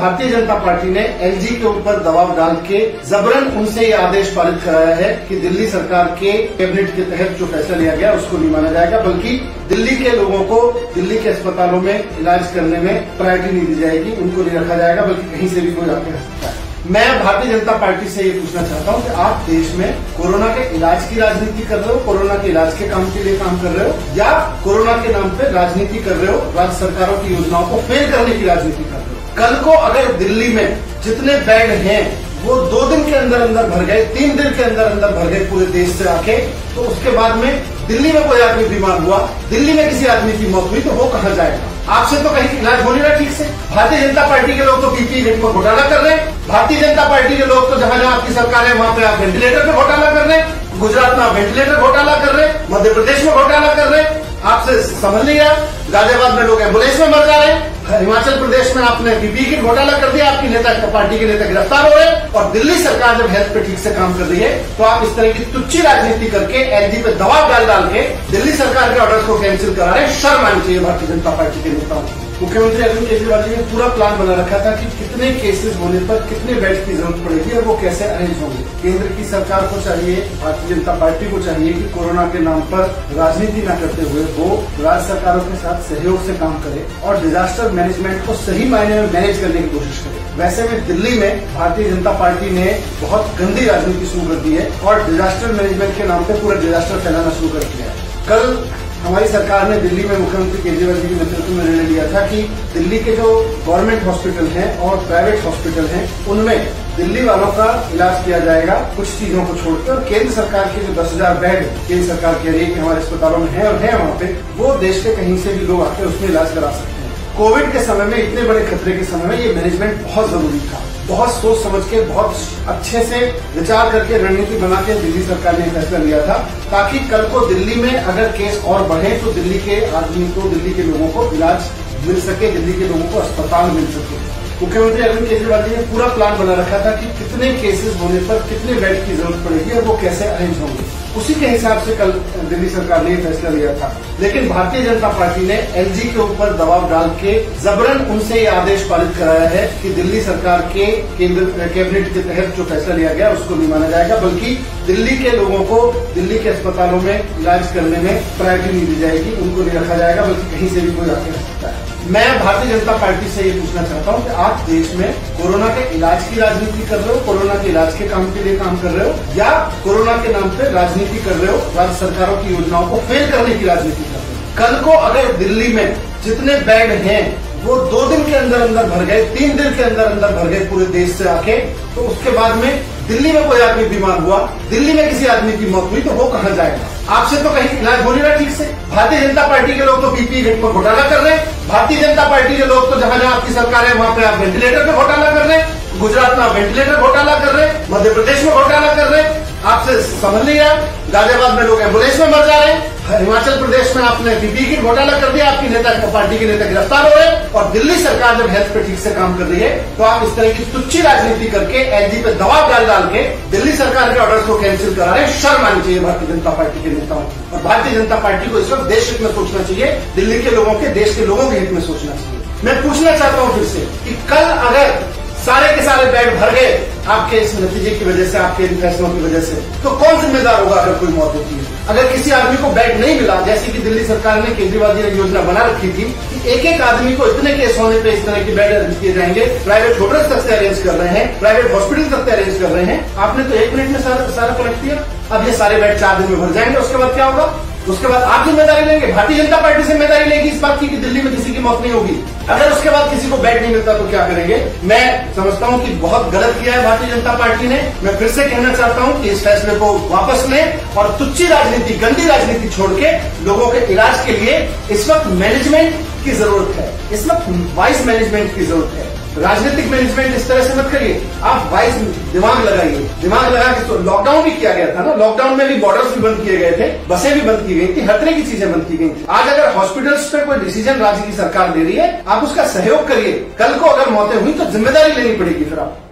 Bharatiya Janata party ने LG के ऊपर दबाव डाल के जबरन उनसे ये आदेश पारित कराया है कि दिल्ली सरकार के कैबिनेट के तहत जो फैसला लिया गया उसको नहीं माना जाएगा, बल्कि दिल्ली के लोगों को दिल्ली के अस्पतालों में इलाज करने में प्रायोरिटी नहीं दी जाएगी, उनको नहीं रखा जाएगा, बल्कि कहीं से भी कोई आके रह सकता है। मैं भारतीय जनता पार्टी से ये पूछना चाहता हूँ कि आप देश में कोरोना के इलाज की राजनीति कर रहे हो, कोरोना के इलाज के काम के लिए काम कर रहे हो, या कोरोना के नाम पे राजनीति कर रहे हो, राज्य सरकारों की योजनाओं को फेल करने की राजनीति कर रहे हो। कल को अगर दिल्ली में जितने बेड हैं वो 2 दिन के अंदर अंदर भर गए, 3 दिन के अंदर अंदर भर गए पूरे देश से आके, तो उसके बाद में दिल्ली में कोई आदमी बीमार हुआ, दिल्ली में किसी आदमी की मौत हुई, तो वो कहाँ जाएगा? आपसे तो कहीं इलाज हो नहीं रहा ठीक से। भारतीय जनता पार्टी के लोग तो पीपीई किट पर घोटाला कर रहे हैं। भारतीय जनता पार्टी के लोग तो जहां जहां आपकी सरकार है वहां पे आप वेंटिलेटर पे घोटाला कर रहे हैं। गुजरात में आप वेंटिलेटर घोटाला कर रहे हैं, मध्य प्रदेश में घोटाला कर रहे हैं, आपसे समझ नहीं रहा। गाजियाबाद में लोग एम्बुलेंस में मर जा रहे हैं, हिमाचल प्रदेश में आपने पीपीई किट घोटाला कर दिया, आपकी नेता पार्टी के नेता गिरफ्तार हो रहे हैं, और दिल्ली सरकार जब हेल्थ पे ठीक से काम कर रही है तो आप इस तरह की तुच्छी राजनीति करके एलजी पे दबाव डाल के दिल्ली सरकार के ऑर्डर को कैंसिल करा रहे हैं। शर्म आनी चाहिए भारतीय जनता पार्टी के नेताओं को। मुख्यमंत्री अरविंद केजरीवाल जी ने पूरा प्लान बना रखा था कि कितने केसेस होने पर कितने बेड की जरूरत पड़ेगी और वो कैसे अरेंज होंगे। केंद्र की सरकार को चाहिए, भारतीय जनता पार्टी को चाहिए कि कोरोना के नाम पर राजनीति न करते हुए वो राज्य सरकारों के साथ सहयोग से काम करे और डिजास्टर मैनेजमेंट को सही मायने में मैनेज करने की कोशिश करे। वैसे में दिल्ली में भारतीय जनता पार्टी ने बहुत गंदी राजनीति शुरू कर दी है और डिजास्टर मैनेजमेंट के नाम पर पूरा डिजास्टर फैलाना शुरू कर दिया है। कल हमारी सरकार ने दिल्ली में मुख्यमंत्री केजरीवाल जी के नेतृत्व में निर्णय लिया था कि दिल्ली के जो गवर्नमेंट हॉस्पिटल हैं और प्राइवेट हॉस्पिटल हैं उनमें दिल्ली वालों का इलाज किया जाएगा कुछ चीजों को छोड़कर। और केंद्र सरकार के जो 10,000 बेड केंद्र सरकार कह रही है कि हमारे अस्पतालों में है और है वहाँ पे, वो देश के कहीं से भी लोग आकर उसमें इलाज करा सकते हैं। कोविड के समय में, इतने बड़े खतरे के समय में ये मैनेजमेंट बहुत जरूरी था। बहुत सोच समझ के, बहुत अच्छे से विचार करके रणनीति बना के दिल्ली सरकार ने फैसला लिया था ताकि कल को दिल्ली में अगर केस और बढ़े तो दिल्ली के आदमी को, दिल्ली के लोगों को इलाज मिल सके, दिल्ली के लोगों को अस्पताल मिल सके। मुख्यमंत्री अरविंद केजरीवाल जी ने पूरा प्लान बना रखा था कि कितने केसेस होने पर कितने बेड की जरूरत पड़ेगी और वो कैसे अरेंज होंगे। उसी के हिसाब से कल दिल्ली सरकार ने फैसला लिया था। लेकिन भारतीय जनता पार्टी ने एलजी के ऊपर दबाव डाल के जबरन उनसे ये आदेश पारित कराया है कि दिल्ली सरकार के केंद्र कैबिनेट के तहत जो फैसला लिया गया उसको नहीं माना जाएगा, बल्कि दिल्ली के लोगों को दिल्ली के अस्पतालों में इलाज करने में प्रायोरिटी नहीं दी जाएगी, उनको नहीं रखा जाएगा, बल्कि कहीं से भी कोई आके रह सकता है। मैं भारतीय जनता पार्टी से ये पूछना चाहता हूँ कि आप देश में कोरोना के इलाज की राजनीति कर रहे हो, कोरोना के इलाज के काम के लिए काम कर रहे हो, या कोरोना के नाम पे राजनीति कर रहे हो, राज्य सरकारों की योजनाओं को फेल करने की राजनीति कर रहे हो। कल को अगर दिल्ली में जितने बेड हैं वो 2 दिन के अंदर अंदर भर गए, 3 दिन के अंदर अंदर भर गए पूरे देश से आके, तो उसके बाद में दिल्ली में कोई आदमी बीमार हुआ, दिल्ली में किसी आदमी की मौत हुई, तो वो कहाँ जाएगा? आपसे तो कहीं इलाज हो नहीं रहा ठीक से। भारतीय जनता पार्टी के लोग तो पीपीई किट पर घोटाला कर रहे हैं। भारतीय जनता पार्टी के लोग तो जहां जहां आपकी सरकार है वहां पे आप वेंटिलेटर पे घोटाला कर रहे हैं। गुजरात में आप वेंटिलेटर घोटाला कर रहे हैं, मध्य प्रदेश में घोटाला कर रहे हैं, आपसे समझ नहीं रहा। गाजियाबाद में लोग एम्बुलेंस में मर जा रहे हैं, हिमाचल प्रदेश में आपने पीपीई किट घोटाला कर दिया, आपकी नेता पार्टी के नेता गिरफ्तार हो रहे हैं, और दिल्ली सरकार जब हेल्थ पे ठीक से काम कर रही है तो आप इस तरह की तुच्छी राजनीति करके एलजी पे दबाव डाल के दिल्ली सरकार के ऑर्डर को कैंसिल करा रहे हैं। शर्म आनी चाहिए भारतीय जनता पार्टी के नेताओं को। और भारतीय जनता पार्टी को इस वक्त देश हित में सोचना चाहिए, दिल्ली के लोगों के, देश के लोगों के हित में सोचना चाहिए। मैं पूछना चाहता हूँ फिर से कि कल अगर सारे के सारे बेड भर गए आपके इस नतीजे की वजह से, आपके इन फैसलों की वजह से, तो कौन जिम्मेदार होगा अगर कोई मौत होती है? अगर किसी आदमी को बेड नहीं मिला, जैसे कि दिल्ली सरकार ने, केजरीवाल जी ने योजना बना रखी थी कि एक एक आदमी को इतने केस होने पे इस तरह की बेड अरेंज किए जाएंगे, प्राइवेट होटल तक से अरेंज कर रहे हैं, प्राइवेट हॉस्पिटल तक से अरेंज कर रहे हैं, आपने तो 1 मिनट में सारा पलट दिया। अब ये सारे बेड 4 दिन में भर जाएंगे, उसके बाद क्या होगा? उसके बाद आप जिम्मेदारी लेंगे, भारतीय जनता पार्टी जिम्मेदारी लेगी इस बात की कि दिल्ली में किसी की मौत नहीं होगी। अगर उसके बाद किसी को बेड नहीं मिलता तो क्या करेंगे? मैं समझता हूं कि बहुत गलत किया है भारतीय जनता पार्टी ने। मैं फिर से कहना चाहता हूं कि इस फैसले को वापस लें और तुच्छी राजनीति, गंदी राजनीति छोड़ के लोगों के इलाज के लिए इस वक्त मैनेजमेंट की जरूरत है, इस वक्त वाइस मैनेजमेंट की जरूरत है। राजनीतिक मैनेजमेंट इस तरह से मत करिए, आप वाइस दिमाग लगाइए। दिमाग लगा के, तो लॉकडाउन भी किया गया था ना, लॉकडाउन में भी बॉर्डर्स भी बंद किए गए थे, बसें भी बंद की गई थी, हर तरह की चीजें बंद की गई थी। आज अगर हॉस्पिटल्स पे कोई डिसीजन राज्य की सरकार ले रही है, आप उसका सहयोग करिए। कल को अगर मौतें हुई तो जिम्मेदारी लेनी पड़ेगी फिर आपको।